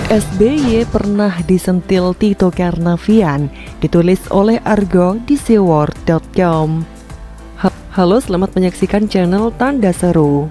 SBY pernah disentil Tito Karnavian, ditulis oleh Argo di seaworld.com. Halo, selamat menyaksikan channel Tanda Seru.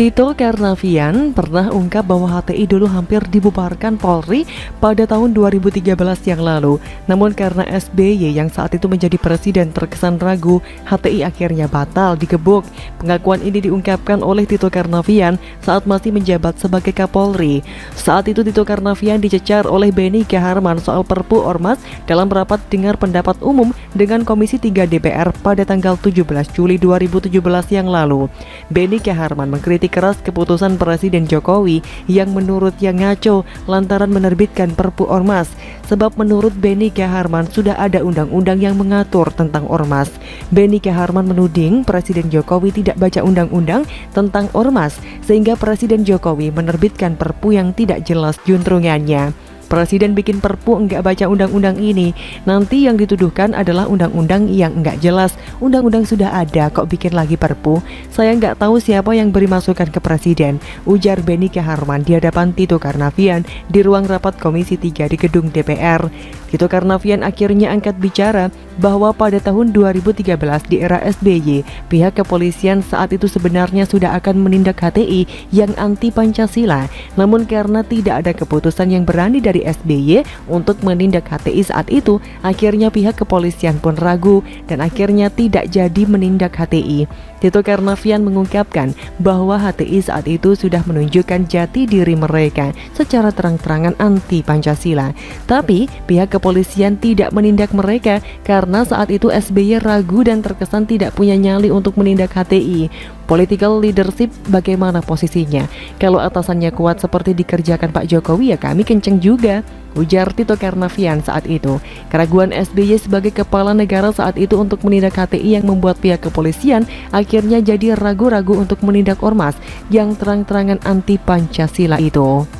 Tito Karnavian pernah ungkap bahwa HTI dulu hampir dibubarkan Polri pada tahun 2013 yang lalu. Namun karena SBY yang saat itu menjadi presiden terkesan ragu, HTI akhirnya batal digebuk. Pengakuan ini diungkapkan oleh Tito Karnavian saat masih menjabat sebagai Kapolri. Saat itu Tito Karnavian dicecar oleh Benny Kaharman soal Perpu Ormas dalam rapat dengar pendapat umum dengan Komisi 3 DPR pada tanggal 17 Juli 2017 yang lalu. Benny Kaharman mengkritik keras keputusan Presiden Jokowi yang menurutnya ngaco lantaran menerbitkan Perpu Ormas, sebab menurut Benny Kaharman sudah ada undang-undang yang mengatur tentang Ormas. Benny Kaharman menuding Presiden Jokowi tidak baca undang-undang tentang Ormas sehingga Presiden Jokowi menerbitkan Perpu yang tidak jelas juntrungannya. Presiden bikin Perpu enggak baca undang-undang ini. Nanti yang dituduhkan adalah undang-undang yang enggak jelas. Undang-undang sudah ada, kok bikin lagi Perpu? Saya enggak tahu siapa yang beri masukan ke Presiden, ujar Benny Kaharman di hadapan Tito Karnavian di ruang rapat Komisi 3 di gedung DPR. Tito Karnavian akhirnya angkat bicara bahwa pada tahun 2013 di era SBY, pihak kepolisian saat itu sebenarnya sudah akan menindak HTI yang anti Pancasila. Namun karena tidak ada keputusan yang berani dari SBY untuk menindak HTI saat itu, akhirnya pihak kepolisian pun ragu dan akhirnya tidak jadi menindak HTI. Tito Karnavian mengungkapkan bahwa HTI saat itu sudah menunjukkan jati diri mereka secara terang-terangan anti Pancasila. Tapi pihak kepolisian tidak menindak mereka karena saat itu SBY ragu dan terkesan tidak punya nyali untuk menindak HTI. Political leadership bagaimana posisinya? Kalau atasannya kuat seperti dikerjakan Pak Jokowi, ya kami kenceng juga, ujar Tito Karnavian saat itu. Keraguan SBY sebagai kepala negara saat itu untuk menindak HTI yang membuat pihak kepolisian akhirnya jadi ragu-ragu untuk menindak ormas yang terang-terangan anti Pancasila itu.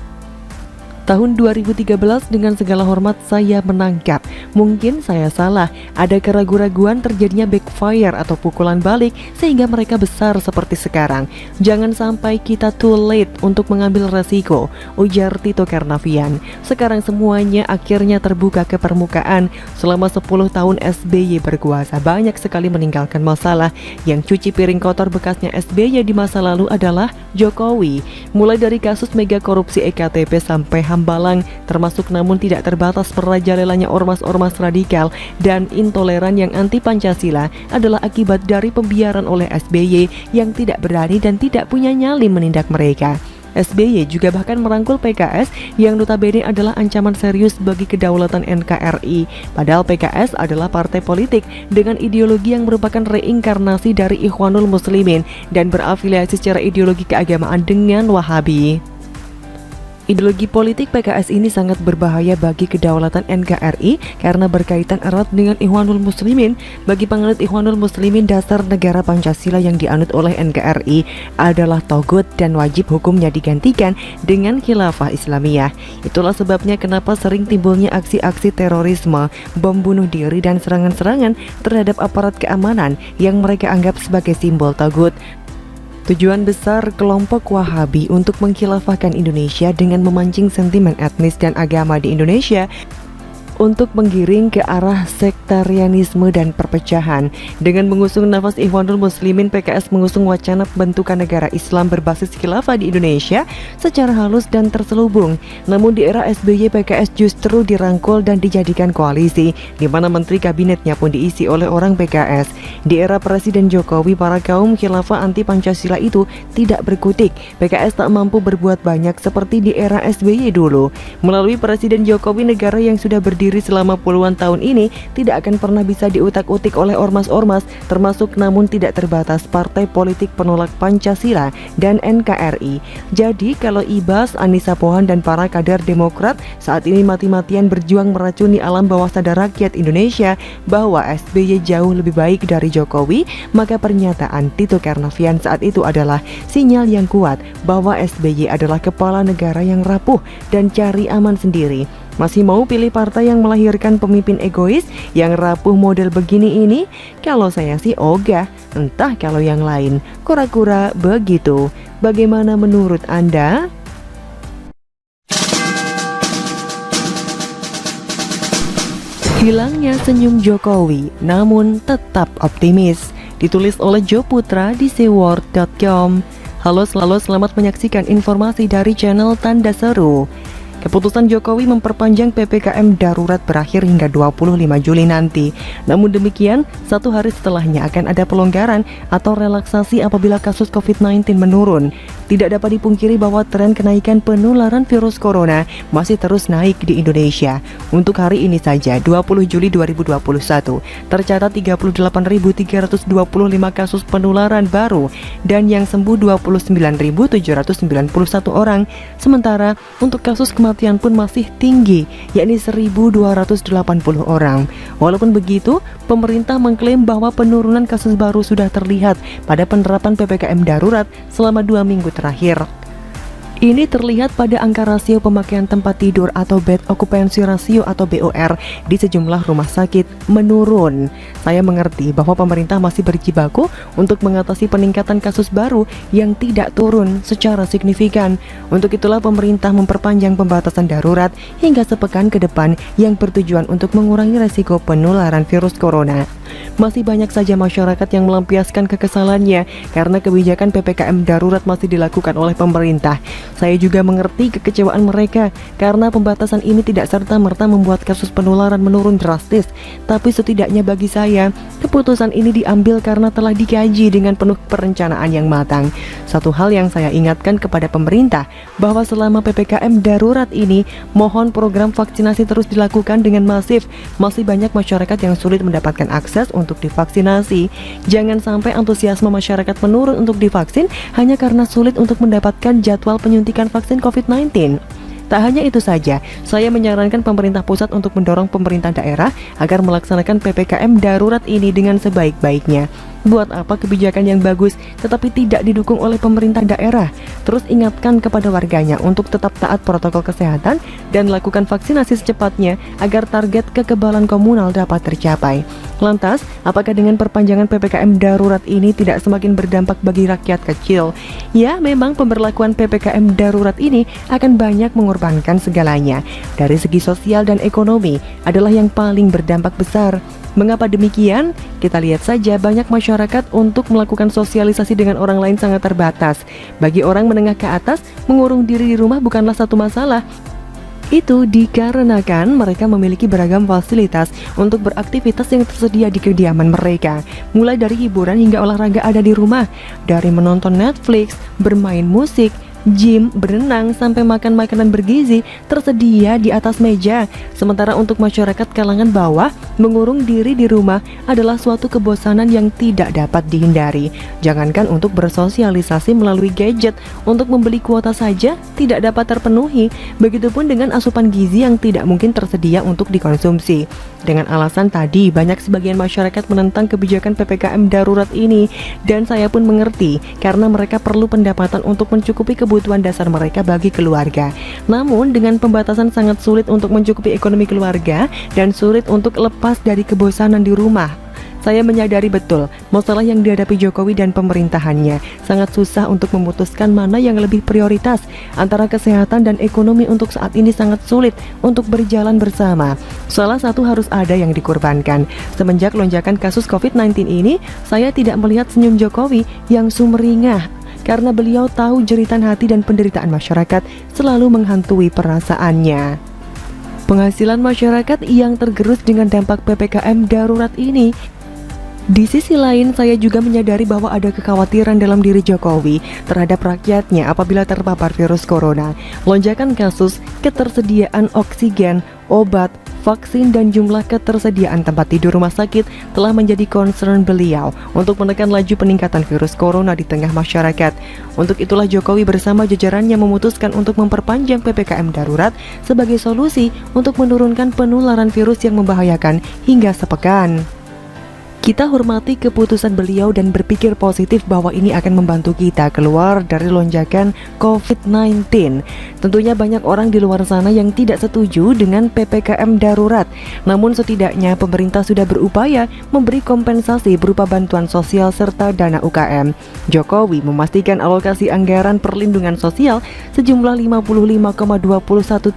Tahun 2013 dengan segala hormat saya menangkap, mungkin saya salah, ada keraguan-raguan terjadinya backfire atau pukulan balik sehingga mereka besar seperti sekarang. Jangan sampai kita too late untuk mengambil resiko, ujar Tito Karnavian. Sekarang semuanya akhirnya terbuka ke permukaan. Selama 10 tahun SBY berkuasa, banyak sekali meninggalkan masalah. Yang cuci piring kotor bekasnya SBY di masa lalu adalah Jokowi. Mulai dari kasus mega korupsi EKTP sampai Hambalang, termasuk namun tidak terbatas merajalelanya ormas-ormas radikal dan intoleran yang anti Pancasila adalah akibat dari pembiaran oleh SBY yang tidak berani dan tidak punya nyali menindak mereka. SBY juga bahkan merangkul PKS yang notabene adalah ancaman serius bagi kedaulatan NKRI. Padahal PKS adalah partai politik dengan ideologi yang merupakan reinkarnasi dari Ikhwanul Muslimin dan berafiliasi secara ideologi keagamaan dengan Wahabi. Ideologi politik PKS ini sangat berbahaya bagi kedaulatan NKRI karena berkaitan erat dengan Ikhwanul Muslimin. Bagi penganut Ikhwanul Muslimin, dasar negara Pancasila yang dianut oleh NKRI adalah togut dan wajib hukumnya digantikan dengan khilafah Islamiyah. Itulah sebabnya kenapa sering timbulnya aksi-aksi terorisme, bom bunuh diri dan serangan-serangan terhadap aparat keamanan yang mereka anggap sebagai simbol togut. Tujuan besar kelompok Wahabi untuk mengkhilafahkan Indonesia dengan memancing sentimen etnis dan agama di Indonesia untuk menggiring ke arah sektarianisme dan perpecahan. Dengan mengusung nafas Ikhwanul Muslimin, PKS mengusung wacana pembentukan negara Islam berbasis khilafah di Indonesia secara halus dan terselubung. Namun di era SBY, PKS justru dirangkul dan dijadikan koalisi, di mana menteri kabinetnya pun diisi oleh orang PKS. Di era Presiden Jokowi, para kaum khilafah anti Pancasila itu tidak berkutik. PKS tak mampu berbuat banyak seperti di era SBY dulu. Melalui Presiden Jokowi, negara yang sudah berdiri selama puluhan tahun ini tidak akan pernah bisa diutak-utik oleh ormas-ormas, termasuk namun tidak terbatas partai politik penolak Pancasila dan NKRI. Jadi kalau Ibas, Anissa Pohan dan para kader Demokrat saat ini mati-matian berjuang meracuni alam bawah sadar rakyat Indonesia bahwa SBY jauh lebih baik dari Jokowi, maka pernyataan Tito Karnavian saat itu adalah sinyal yang kuat bahwa SBY adalah kepala negara yang rapuh dan cari aman sendiri. Masih mau pilih partai yang melahirkan pemimpin egois yang rapuh model begini ini? Kalau saya sih ogah, entah kalau yang lain. Kura-kura begitu. Bagaimana menurut Anda? Hilangnya senyum Jokowi, namun tetap optimis. Ditulis oleh Jo Putra di seaworld.com. Halo, selamat menyaksikan informasi dari channel Tanda Seru. Keputusan Jokowi memperpanjang PPKM darurat berakhir hingga 25 Juli nanti. Namun demikian, satu hari setelahnya akan ada pelonggaran atau relaksasi apabila kasus COVID-19 menurun. Tidak dapat dipungkiri bahwa tren kenaikan penularan virus corona masih terus naik di Indonesia. Untuk hari ini saja, 20 Juli 2021, tercatat 38.325 kasus penularan baru dan yang sembuh 29.791 orang. Sementara untuk kasus kematian pun masih tinggi, yakni 1.280 orang. Walaupun begitu, pemerintah mengklaim bahwa penurunan kasus baru sudah terlihat pada penerapan PPKM darurat selama 2 minggu terakhir. Ini terlihat pada angka rasio pemakaian tempat tidur atau bed occupancy ratio atau BOR di sejumlah rumah sakit menurun. Saya mengerti bahwa pemerintah masih berjibaku untuk mengatasi peningkatan kasus baru yang tidak turun secara signifikan. Untuk itulah pemerintah memperpanjang pembatasan darurat hingga sepekan ke depan yang bertujuan untuk mengurangi resiko penularan virus corona. Masih banyak saja masyarakat yang melampiaskan kekesalannya karena kebijakan PPKM darurat masih dilakukan oleh pemerintah. Saya juga mengerti kekecewaan mereka karena pembatasan ini tidak serta-merta membuat kasus penularan menurun drastis. Tapi setidaknya bagi saya, keputusan ini diambil karena telah dikaji dengan penuh perencanaan yang matang. Satu hal yang saya ingatkan kepada pemerintah, bahwa selama PPKM darurat ini, mohon program vaksinasi terus dilakukan dengan masif. Masih banyak masyarakat yang sulit mendapatkan akses untuk divaksinasi. Jangan sampai antusiasme masyarakat menurun untuk divaksin hanya karena sulit untuk mendapatkan jadwal penyuntikan vaksin COVID-19. Tak hanya itu saja, saya menyarankan pemerintah pusat untuk mendorong pemerintah daerah agar melaksanakan PPKM darurat ini dengan sebaik-baiknya. Buat apa kebijakan yang bagus tetapi tidak didukung oleh pemerintah daerah? Terus ingatkan kepada warganya untuk tetap taat protokol kesehatan dan lakukan vaksinasi secepatnya agar target kekebalan komunal dapat tercapai. Lantas, apakah dengan perpanjangan PPKM darurat ini tidak semakin berdampak bagi rakyat kecil? Ya, memang pemberlakuan PPKM darurat ini akan banyak mengorbankan segalanya. Dari segi sosial dan ekonomi adalah yang paling berdampak besar. Mengapa demikian? Kita lihat saja banyak masyarakat untuk melakukan sosialisasi dengan orang lain sangat terbatas. Bagi orang menengah ke atas, mengurung diri di rumah bukanlah satu masalah. Itu dikarenakan mereka memiliki beragam fasilitas untuk beraktivitas yang tersedia di kediaman mereka. Mulai dari hiburan hingga olahraga ada di rumah. Dari menonton Netflix, bermain musik, gym, berenang, sampai makan makanan bergizi tersedia di atas meja. Sementara untuk masyarakat kalangan bawah, mengurung diri di rumah adalah suatu kebosanan yang tidak dapat dihindari. Jangankan untuk bersosialisasi melalui gadget, untuk membeli kuota saja tidak dapat terpenuhi. Begitupun dengan asupan gizi yang tidak mungkin tersedia untuk dikonsumsi. Dengan alasan tadi, banyak sebagian masyarakat menentang kebijakan PPKM darurat ini, dan saya pun mengerti karena mereka perlu pendapatan untuk mencukupi kebutuhan dasar mereka bagi keluarga. Namun dengan pembatasan sangat sulit untuk mencukupi ekonomi keluarga dan sulit untuk lepas dari kebosanan di rumah. Saya menyadari betul masalah yang dihadapi Jokowi dan pemerintahannya. Sangat susah untuk memutuskan mana yang lebih prioritas antara kesehatan dan ekonomi. Untuk saat ini sangat sulit untuk berjalan bersama. Salah satu harus ada yang dikorbankan. Semenjak lonjakan kasus COVID-19 ini, saya tidak melihat senyum Jokowi yang sumringah, karena beliau tahu jeritan hati dan penderitaan masyarakat selalu menghantui perasaannya. Penghasilan masyarakat yang tergerus dengan dampak PPKM darurat ini. Di sisi lain, saya juga menyadari bahwa ada kekhawatiran dalam diri Jokowi terhadap rakyatnya apabila terpapar virus corona. Lonjakan kasus, ketersediaan oksigen, obat, vaksin, dan jumlah ketersediaan tempat tidur rumah sakit telah menjadi concern beliau untuk menekan laju peningkatan virus corona di tengah masyarakat. Untuk itulah Jokowi bersama jajarannya memutuskan untuk memperpanjang PPKM darurat sebagai solusi untuk menurunkan penularan virus yang membahayakan hingga sepekan. Kita hormati keputusan beliau dan berpikir positif bahwa ini akan membantu kita keluar dari lonjakan COVID-19. Tentunya banyak orang di luar sana yang tidak setuju dengan PPKM darurat. Namun setidaknya pemerintah sudah berupaya memberi kompensasi berupa bantuan sosial serta dana UKM. Jokowi memastikan alokasi anggaran perlindungan sosial sejumlah 55,21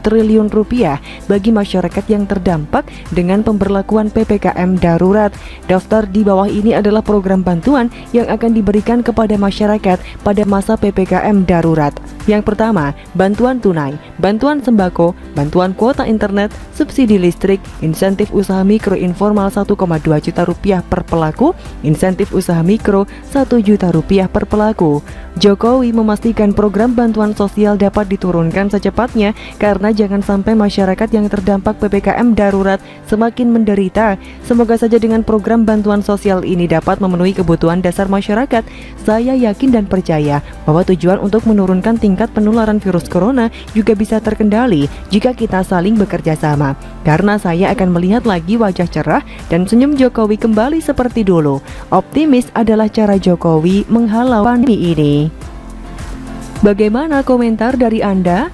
triliun rupiah bagi masyarakat yang terdampak dengan pemberlakuan PPKM darurat. Daftar di bawah ini adalah program bantuan yang akan diberikan kepada masyarakat pada masa PPKM darurat. Yang pertama, bantuan tunai, bantuan sembako, bantuan kuota internet, subsidi listrik, insentif usaha mikro informal 1,2 juta rupiah per pelaku, insentif usaha mikro 1 juta rupiah per pelaku. Jokowi memastikan program bantuan sosial dapat diturunkan secepatnya karena jangan sampai masyarakat yang terdampak PPKM darurat semakin menderita. Semoga saja dengan program bantuan sosial ini dapat memenuhi kebutuhan dasar masyarakat. Saya yakin dan percaya bahwa tujuan untuk menurunkan tingkat penularan virus corona juga bisa terkendali jika kita saling bekerja sama. Karena saya akan melihat lagi wajah cerah dan senyum Jokowi kembali seperti dulu. Optimis adalah cara Jokowi menghalau pandemi ini. Bagaimana komentar dari Anda?